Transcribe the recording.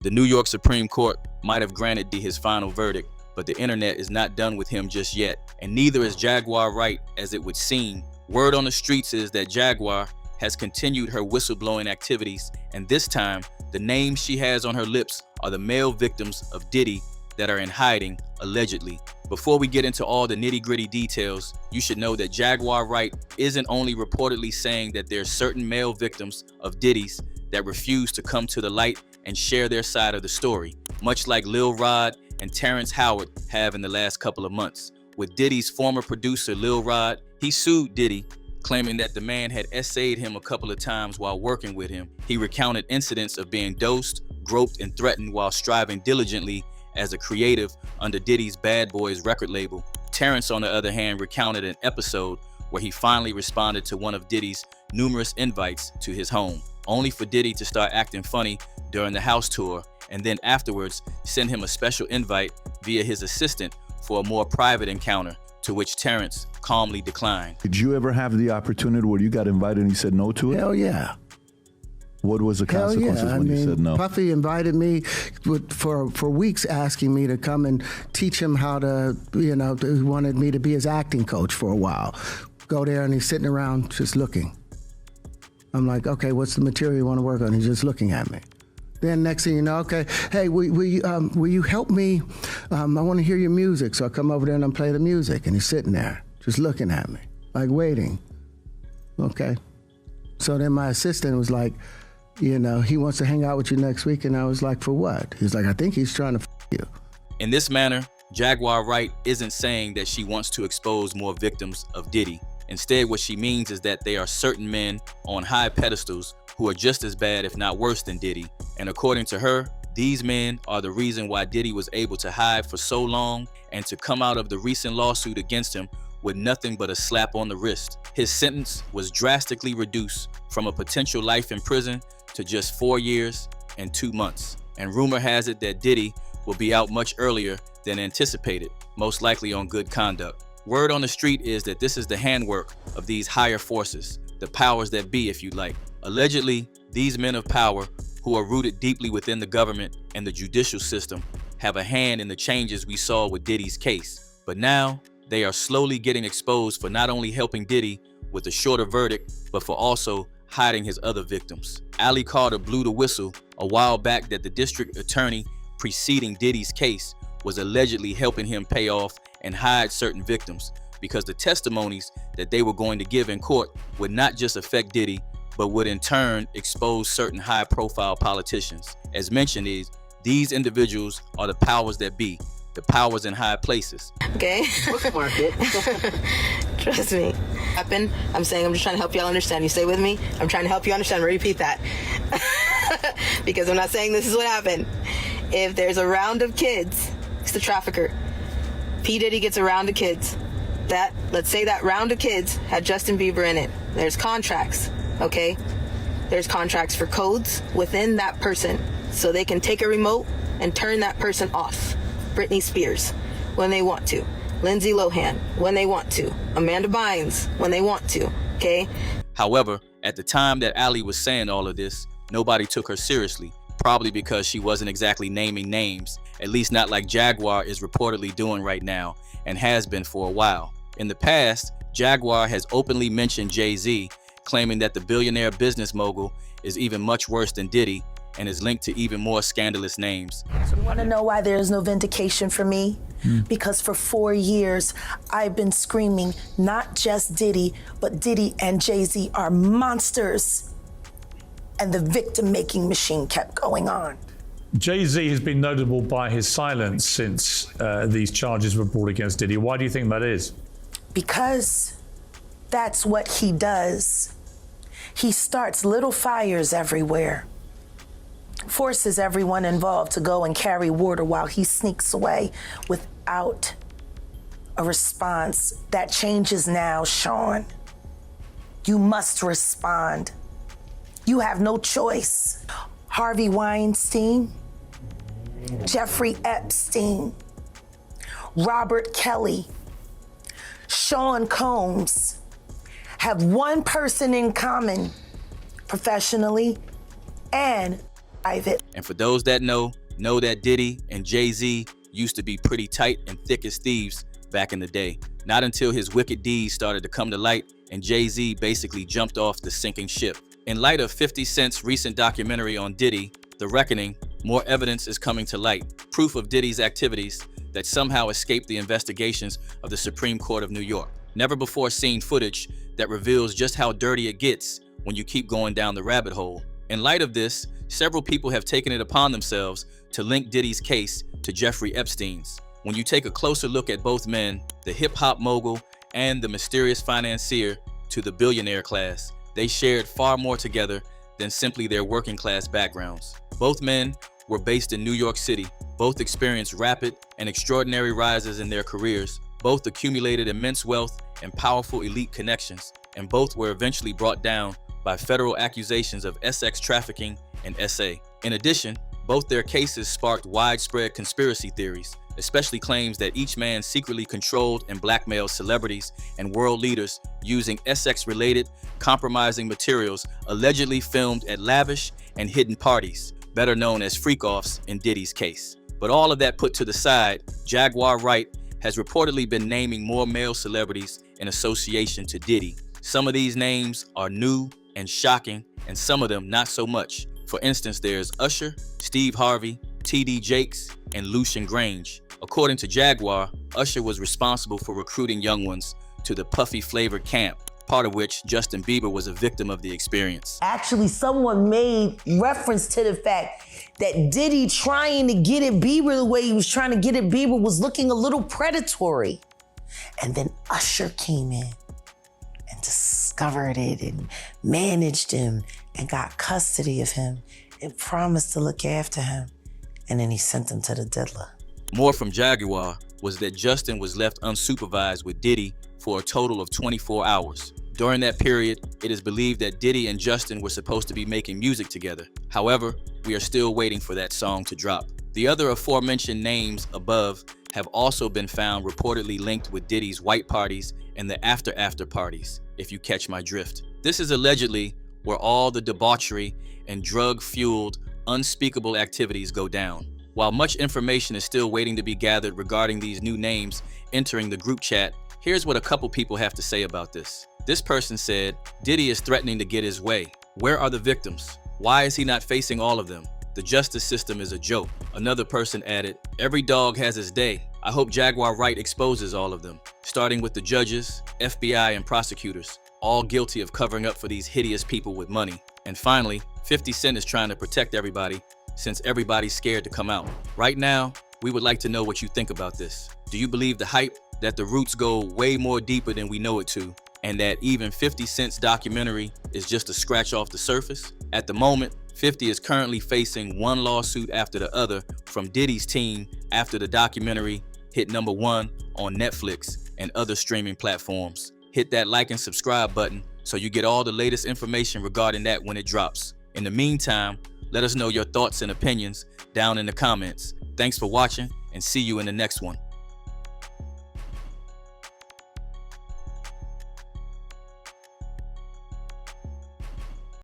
The New York Supreme Court might have granted Diddy his final verdict, but the internet is not done with him just yet, and neither is Jaguar Wright, as it would seem. Word on the streets is that Jaguar has continued her whistleblowing activities, and this time, the names she has on her lips are the male victims of Diddy that are in hiding, allegedly. Before we get into all the nitty-gritty details, you should know that Jaguar Wright isn't only reportedly saying that there's certain male victims of Diddy's that refuse to come to the light and share their side of the story, much like Lil Rod and Terrence Howard have in the last couple of months. With Diddy's former producer Lil Rod, he sued Diddy, claiming that the man had essayed him a couple of times while working with him. He recounted incidents of being dosed, groped, and threatened while striving diligently as a creative under Diddy's Bad Boys record label. Terrence, on the other hand, recounted an episode where he finally responded to one of Diddy's numerous invites to his home, only for Diddy to start acting funny during the house tour, and then afterwards send him a special invite via his assistant for a more private encounter, to which Terrence calmly declined. Did you ever have the opportunity where you got invited and you said no to it? Hell yeah. What was the consequences when you said no? Puffy invited me for weeks, asking me to come and teach him how to, he wanted me to be his acting coach for a while. Go there and he's sitting around just looking. I'm like, okay, what's the material you want to work on? He's just looking at me. Then next thing you know, okay, hey, will you help me? I want to hear your music. So I come over there and I play the music, and he's sitting there just looking at me, like waiting. Okay. So then my assistant was like, he wants to hang out with you next week. And I was like, for what? He's like, I think he's trying to you. In this manner, Jaguar Wright isn't saying that she wants to expose more victims of Diddy. Instead, what she means is that there are certain men on high pedestals who are just as bad, if not worse, than Diddy. And according to her, these men are the reason why Diddy was able to hide for so long and to come out of the recent lawsuit against him with nothing but a slap on the wrist. His sentence was drastically reduced from a potential life in prison to just 4 years and 2 months. And rumor has it that Diddy will be out much earlier than anticipated, most likely on good conduct. Word on the street is that this is the handwork of these higher forces, the powers that be, if you like. Allegedly, these men of power, who are rooted deeply within the government and the judicial system, have a hand in the changes we saw with Diddy's case. But now, they are slowly getting exposed for not only helping Diddy with a shorter verdict, but for also hiding his other victims. Ali Carter blew the whistle a while back that the district attorney preceding Diddy's case was allegedly helping him pay off and hide certain victims, because the testimonies that they were going to give in court would not just affect Diddy, but would in turn expose certain high-profile politicians. As mentioned, these individuals are the powers that be, the powers in high places. Okay. Book market. Trust me. I'm saying I'm just trying to help y'all understand. You stay with me? I'm trying to help you understand. Repeat that. Because I'm not saying this is what happened. If there's a round of kids, it's the trafficker. P. Diddy gets a round of kids. Let's say that round of kids had Justin Bieber in it. There's contracts, okay? There's contracts for codes within that person, so they can take a remote and turn that person off. Britney Spears, when they want to. Lindsay Lohan, when they want to. Amanda Bynes, when they want to, okay? However, at the time that Ali was saying all of this, nobody took her seriously, probably because she wasn't exactly naming names, at least not like Jaguar is reportedly doing right now and has been for a while. In the past, Jaguar has openly mentioned Jay-Z, claiming that the billionaire business mogul is even much worse than Diddy and is linked to even more scandalous names. So you want to know why there is no vindication for me? Because for 4 years, I've been screaming, not just Diddy, but Diddy and Jay-Z are monsters. And the victim-making machine kept going on. Jay-Z has been notable by his silence since these charges were brought against Diddy. Why do you think that is? Because that's what he does. He starts little fires everywhere, forces everyone involved to go and carry water while he sneaks away without a response. That changes now, Sean. You must respond. You have no choice. Harvey Weinstein, Jeffrey Epstein, Robert Kelly, Sean Combs have one person in common, professionally and private. And for those that know that Diddy and Jay-Z used to be pretty tight and thick as thieves back in the day. Not until his wicked deeds started to come to light and Jay-Z basically jumped off the sinking ship. In light of 50 Cent's recent documentary on Diddy, The Reckoning, more evidence is coming to light. Proof of Diddy's activities that somehow escaped the investigations of the Supreme Court of New York. Never before seen footage that reveals just how dirty it gets when you keep going down the rabbit hole. In light of this, several people have taken it upon themselves to link Diddy's case to Jeffrey Epstein's. When you take a closer look at both men, the hip-hop mogul and the mysterious financier to the billionaire class, they shared far more together than simply their working class backgrounds. Both men were based in New York City. Both experienced rapid and extraordinary rises in their careers. Both accumulated immense wealth and powerful elite connections, and both were eventually brought down by federal accusations of sex trafficking and SA. In addition, both their cases sparked widespread conspiracy theories, especially claims that each man secretly controlled and blackmailed celebrities and world leaders using sex-related compromising materials allegedly filmed at lavish and hidden parties, better known as freak-offs in Diddy's case. But all of that put to the side, Jaguar Wright has reportedly been naming more male celebrities in association to Diddy. Some of these names are new and shocking, and some of them not so much. For instance, there's Usher, Steve Harvey, T.D. Jakes, and Lucian Grange. According to Jaguar, Usher was responsible for recruiting young ones to the puffy flavored camp, part of which Justin Bieber was a victim of the experience. Actually, someone made reference to the fact that Diddy trying to get at Bieber the way he was trying to get at Bieber was looking a little predatory. And then Usher came in and discovered it and managed him and got custody of him and promised to look after him. And then he sent him to the diddler. More from Jaguar was that Justin was left unsupervised with Diddy for a total of 24 hours. During that period, it is believed that Diddy and Justin were supposed to be making music together. However, we are still waiting for that song to drop. The other aforementioned names above have also been found reportedly linked with Diddy's white parties and the after parties, if you catch my drift. This is allegedly where all the debauchery and drug-fueled, unspeakable activities go down. While much information is still waiting to be gathered regarding these new names entering the group chat, here's what a couple people have to say about this. This person said, Diddy is threatening to get his way. Where are the victims? Why is he not facing all of them? The justice system is a joke. Another person added, every dog has his day. I hope Jaguar Wright exposes all of them, starting with the judges, FBI, and prosecutors, all guilty of covering up for these hideous people with money. And finally, 50 Cent is trying to protect everybody since everybody's scared to come out. Right now, we would like to know what you think about this. Do you believe the hype that the roots go way more deeper than we know it to, and that even 50 Cent's documentary is just a scratch off the surface? At the moment, 50 is currently facing one lawsuit after the other from Diddy's team after the documentary hit #1 on Netflix and other streaming platforms. Hit that like and subscribe button so you get all the latest information regarding that when it drops. In the meantime, let us know your thoughts and opinions down in the comments. Thanks for watching, and see you in the next one.